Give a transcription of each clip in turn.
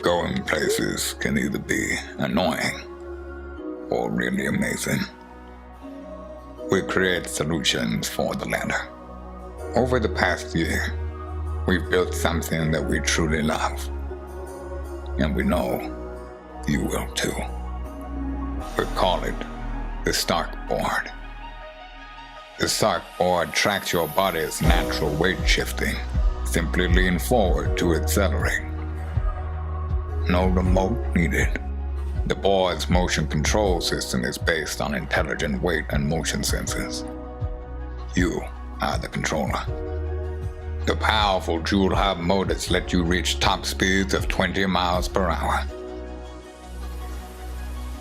Going places can either be annoying or really amazing. We create solutions for the latter. Over the past year, we've built something that we truly love, and we know you will too. We call it the Skateboard. The Skateboard tracks your body's natural weight shifting. Simply lean forward to accelerate. No remote needed. The board's motion control system is based on intelligent weight and motion sensors. You are the controller. The powerful dual hub motors let you reach top speeds of 20 miles per hour.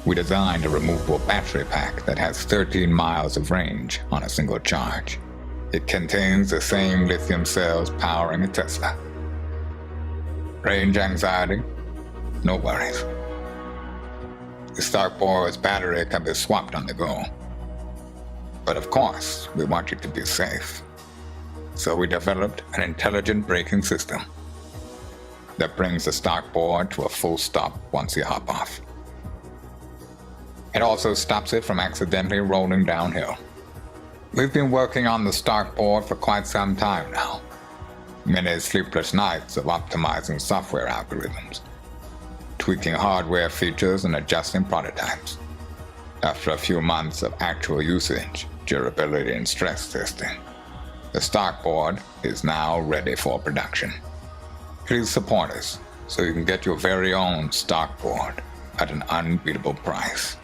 We designed a removable battery pack that has 13 miles of range on a single charge. It contains the same lithium cells powering a Tesla. Range anxiety? No worries. The Skateboard's battery can be swapped on the go. But of course, we want you to be safe. So we developed an intelligent braking system that brings the Skateboard to a full stop once you hop off. It also stops it from accidentally rolling downhill. We've been working on the Skateboard for quite some time now. Many sleepless nights of optimizing software algorithms, tweaking hardware features and adjusting prototypes. After a few months of actual usage, durability and stress testing, the Skateboard is now ready for production. Please support us so you can get your very own Skateboard at an unbeatable price.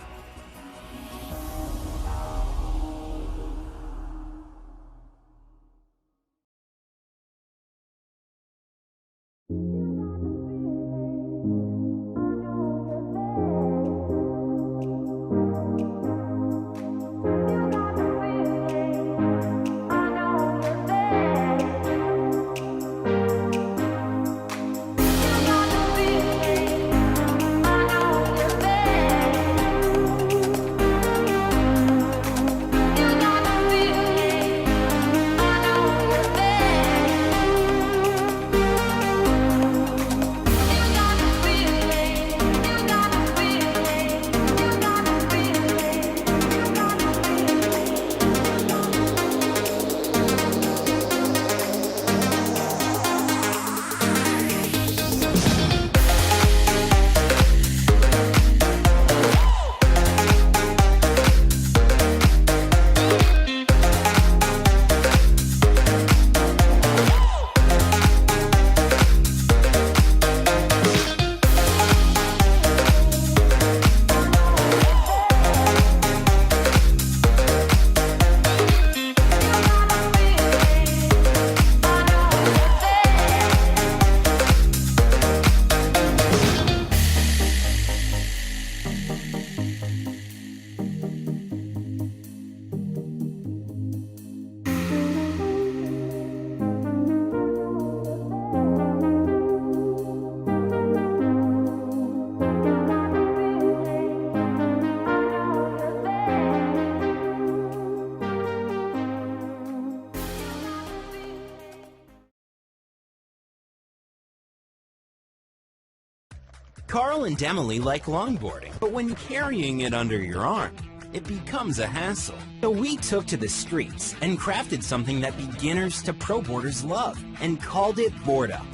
Carl and Emily like longboarding, but when carrying it under your arm, it becomes a hassle. So we took to the streets and crafted something that beginners to pro boarders love and called it Board Up.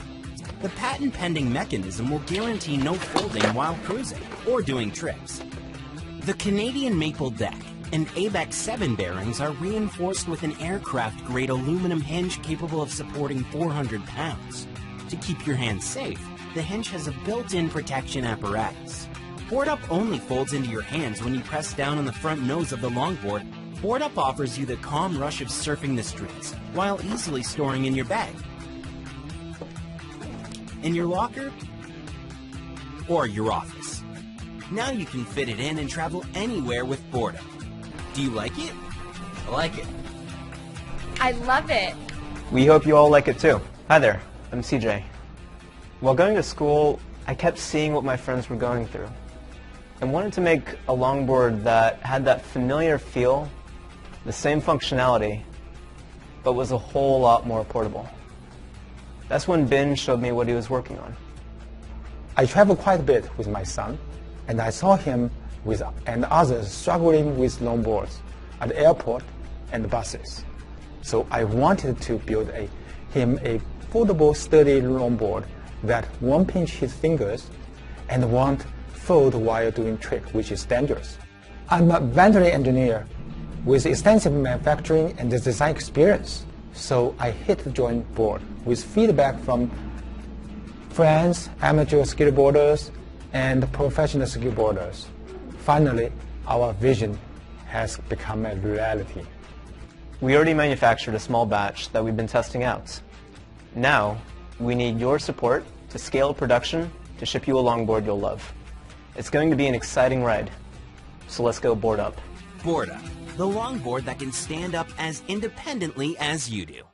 The patent-pending mechanism will guarantee no folding while cruising or doing trips. The Canadian maple deck and ABEX 7 bearings are reinforced with an aircraft-grade aluminum hinge capable of supporting 400 pounds. To keep your hands safe, the hinge has a built-in protection apparatus. Board Up only folds into your hands when you press down on the front nose of the longboard. Board Up offers you the calm rush of surfing the streets while easily storing in your bag, in your locker, or your office. Now you can fit it in and travel anywhere with Board Up. Do you like it? I like it. I love it. We hope you all like it too. Hi there, I'm CJ. While going to school, I kept seeing what my friends were going through and wanted to make a longboard that had that familiar feel, the same functionality, but was a whole lot more portable. That's when Ben showed me what he was working on. I travel quite a bit with my son, and I saw him and others struggling with longboards at the airport and buses. So I wanted to build him a foldable, sturdy longboard that won't pinch his fingers and won't fold while doing trick, which is dangerous. I'm a veterinary engineer with extensive manufacturing and design experience, so I hit the drawing board with feedback from friends, amateur skateboarders, and professional skateboarders. Finally, our vision has become a reality. We already manufactured a small batch that we've been testing out. Now, we need your support to scale production to ship you a longboard you'll love. It's going to be an exciting ride, so let's go board up. Board Up, the longboard that can stand up as independently as you do.